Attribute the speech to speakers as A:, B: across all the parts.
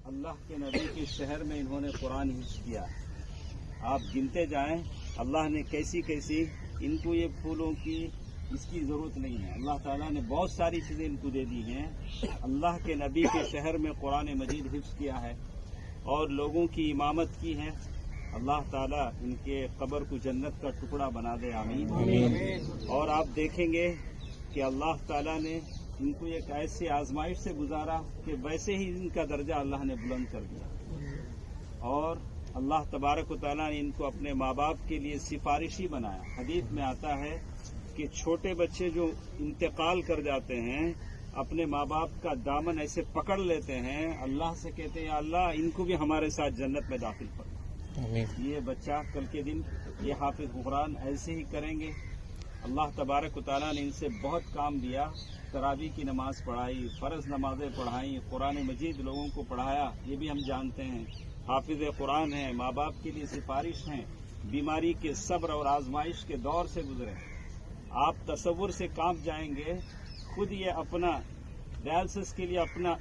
A: अल्लाह के नबी के शहर में इन्होंने कुरान हिफ्ज़ किया। आप गिनते जाएं अल्लाह ने कैसी कैसी, इनको ये फूलों की इसकी ज़रूरत नहीं है। अल्लाह ताला ने बहुत सारी चीज़ें इनको दे दी हैं। अल्लाह के नबी के शहर में कुरान मजीद हिफ्ज़ किया है और लोगों की इमामत की है। अल्लाह ताला इनके कब्र को जन्नत का टुकड़ा बना दे, आमीन। और आप देखेंगे कि अल्लाह ताला ने इनको एक ऐसी आजमाइश से गुजारा कि वैसे ही इनका दर्जा अल्लाह ने बुलंद कर दिया। और अल्लाह तबारक व तआला ने इनको अपने माँ बाप के लिए सिफारिशी बनाया। हदीस में आता है कि छोटे बच्चे जो इंतकाल कर जाते हैं अपने माँ बाप का दामन ऐसे पकड़ लेते हैं, अल्लाह से कहते हैं या अल्लाह इनको भी हमारे साथ जन्नत में दाखिल कर। ये बच्चा कल के दिन ये हाफिज कुरान ऐसे ही करेंगे। अल्लाह तबारक व तआला ने इनसे बहुत काम लिया। तरावी की नमाज पढ़ाई, फ़र्ज नमाजें पढ़ाई, कुरान मजीद लोगों को पढ़ाया, ये भी हम जानते हैं। हाफिज कुरान है, माँ बाप के लिए सिफारिश हैं, बीमारी के सब्र और आजमाइश के दौर से गुजरे। आप तसव्वुर से कांप जाएंगे। खुद ये अपना डायलिसिस के लिए अपना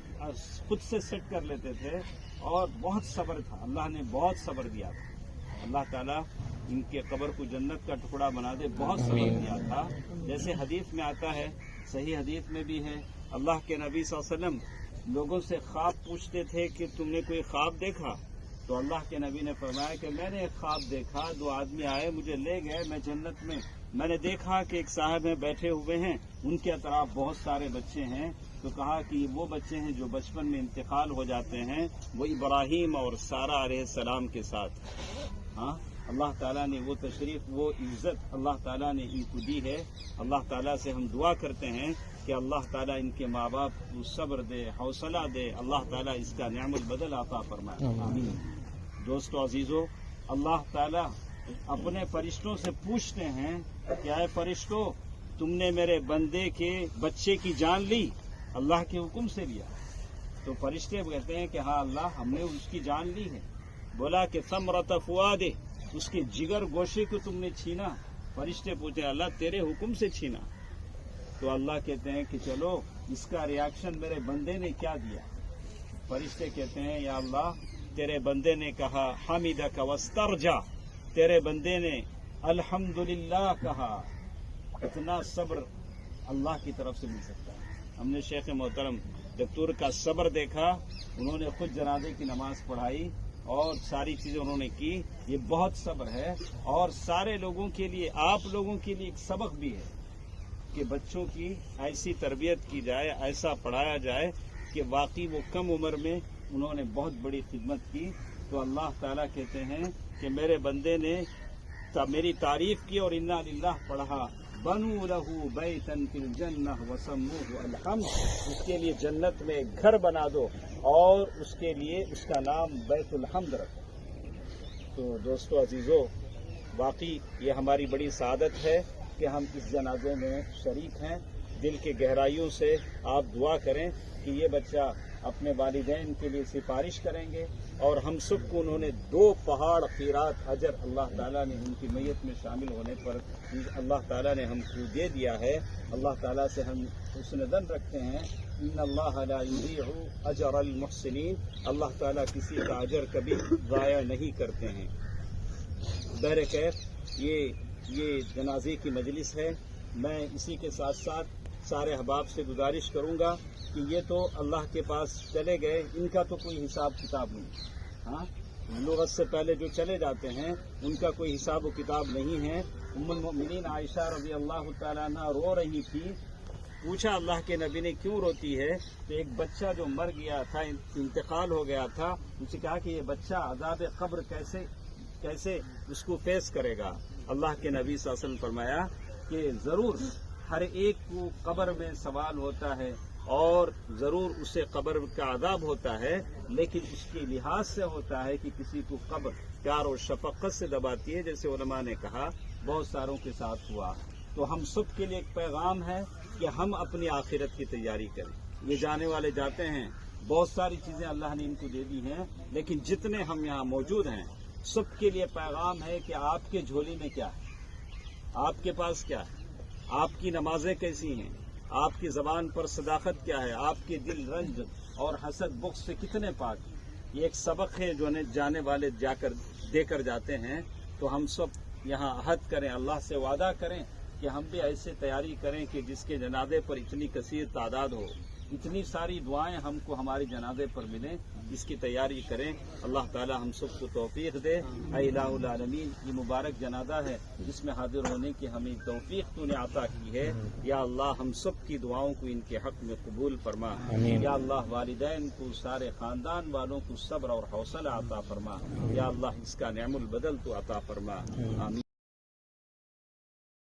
A: खुद से सेट कर लेते थे और बहुत सब्र था। अल्लाह ने बहुत सब्र दिया था। अल्लाह ताला इनके कब्र को जन्नत का टुकड़ा बना दे, बहुत सब्र दिया था। जैसे हदीस में आता है, सही हदीस में भी है, अल्लाह के नबी सल्लल्लाहु अलैहि वसल्लम लोगों से ख्वाब पूछते थे कि तुमने कोई ख्वाब देखा? तो अल्लाह के नबी ने फरमाया कि मैंने एक ख्वाब देखा, दो आदमी आए मुझे ले गए, मैं जन्नत में मैंने देखा कि एक साहब में बैठे हुए हैं, उनके अतराफ बहुत सारे बच्चे हैं। तो कहा कि वो बच्चे हैं जो बचपन में इंतकाल हो जाते हैं, वो इब्राहीम और सारा अलैहिस्सलाम के साथ। हाँ, अल्लाह ताला ने वो तशरीफ, वो इज्जत अल्लाह ताला ने इनको दी है। अल्लाह ताला से हम दुआ करते हैं कि अल्लाह ताला इनके माँ बाप को सब्र दे, हौसला दे, अल्लाह ताला इसका नेमत बदल आता फरमाए, आमीन। दोस्तों अजीजों, अल्लाह ताला अपने फरिश्तों से पूछते हैं क्या है फरिश्तों, तुमने मेरे बंदे के बच्चे की जान ली? अल्लाह के हुक्म से लिया। तो फरिश्ते कहते हैं कि हाँ अल्लाह, हमने उसकी जान ली है। बोला कि समरत फुआदे, उसके जिगर गोशे को तुमने छीना? फरिश्ते पूछे अल्लाह तेरे हुक्म से छीना? तो अल्लाह कहते हैं कि चलो इसका रिएक्शन मेरे बंदे ने क्या दिया। फरिश्ते कहते हैं या अल्लाह, तेरे बंदे ने कहा हमीदक वस्तरजा, तेरे बंदे ने अल्हम्दुलिल्लाह कहा। इतना सब्र अल्लाह की तरफ से मिल सकता है। हमने शेख मोहतरम दक्तूर का सब्र देखा, उन्होंने खुद जनाजे की नमाज पढ़ाई और सारी चीजें उन्होंने की। ये बहुत सब्र है और सारे लोगों के लिए, आप लोगों के लिए एक सबक भी है कि बच्चों की ऐसी तरबियत की जाए, ऐसा पढ़ाया जाए कि वाकई वो कम उम्र में उन्होंने बहुत बड़ी खिदमत की। तो अल्लाह ताला कहते हैं कि मेरे बंदे ने मेरी तारीफ की और इन्ना लिल्लाह पढ़ा, बनू लहू बैतन फिल जन्नह वसम्मूहु अलहम्द, उसके लिए जन्नत में एक घर बना दो और उसके लिए उसका नाम बैतुल हम्द रखो। तो दोस्तों अजीजों, वाकई ये हमारी बड़ी सादत है कि हम इस जनाजे में शरीक हैं। दिल के गहराइयों से आप दुआ करें कि ये बच्चा अपने वालिदैन के लिए सिफारिश करेंगे और हम सबको उन्होंने 2 पहाड़ खीरात अजर अल्लाह ताला ने उनकी मैयत में शामिल होने पर अल्लाह ताला ने हमको दे दिया है। अल्लाह ताला से हम हुस्न ज़न रखते हैं, इन्नल्लाह ला युज़ीअु अजरल मुहसिनीन, अल्लाह ताला किसी का अजर कभी ज़ाया नहीं करते हैं। बहरकैफ ये जनाजे की मजलिस है। मैं इसी के साथ साथ सारे अहबाब से गुजारिश करूंगा कि ये तो अल्लाह के पास चले गए, इनका तो कोई हिसाब किताब नहीं। हाँ, लुगत से पहले जो चले जाते हैं उनका कोई हिसाब व किताब नहीं है। उम्मुल मोमिनीन आयशा रज़ी अल्लाह तआला अन्हा रो रही थी। पूछा अल्लाह के नबी ने क्यों रोती है? तो एक बच्चा जो मर गया था, इंतकाल हो गया था, उनसे कहा कि ये बच्चा अज़ाब कब्र कैसे उसको फेस करेगा। अल्लाह के नबी सल्लल्लाहु अलैहि वसल्लम फरमाया कि जरूर हर एक को कब्र में सवाल होता है और जरूर उसे कब्र का अज़ाब होता है, लेकिन उसके लिहाज से होता है कि किसी को कब्र प्यार और शफकत से दबाती है, जैसे उलमा ने कहा बहुत सारों के साथ हुआ। तो हम सब के लिए एक पैगाम है कि हम अपनी आखिरत की तैयारी करें। ये जाने वाले जाते हैं, बहुत सारी चीजें अल्लाह ने इनको दे दी हैं, लेकिन जितने हम यहाँ मौजूद हैं सबके लिए पैगाम है कि आपके झोली में क्या है, आपके पास क्या है, आपकी नमाजें कैसी हैं, आपकी जबान पर सदाकत क्या है, आपके दिल रंज और हसद बुग़्ज़ से कितने पाक हैं। یہ ایک سبق ہے جو جانے والے دے کر جاتے ہیں. تو ہم سب یہاں عہد کریں، اللہ سے وعدہ کریں کہ ہم بھی ایسے تیاری کریں کہ جس کے جنازے پر اتنی کثیر تعداد ہو، اتنی ساری دعائیں ہم کو ہمارے جنازے پر ملیں، اس کی تیاری کریں. اللہ تعالی ہم سب کو توفیق دے. اے الہ العالمین، یہ مبارک جنازہ ہے جس میں حاضر ہونے کی ہمیں توفیق تو نے عطا کی ہے. یا اللہ ہم سب کی دعاؤں کو ان کے حق میں قبول فرما. یا اللہ والدین کو، سارے خاندان والوں کو صبر اور حوصلہ عطا فرما. یا اللہ اس کا نعم البدل تو عطا فرما. آمین.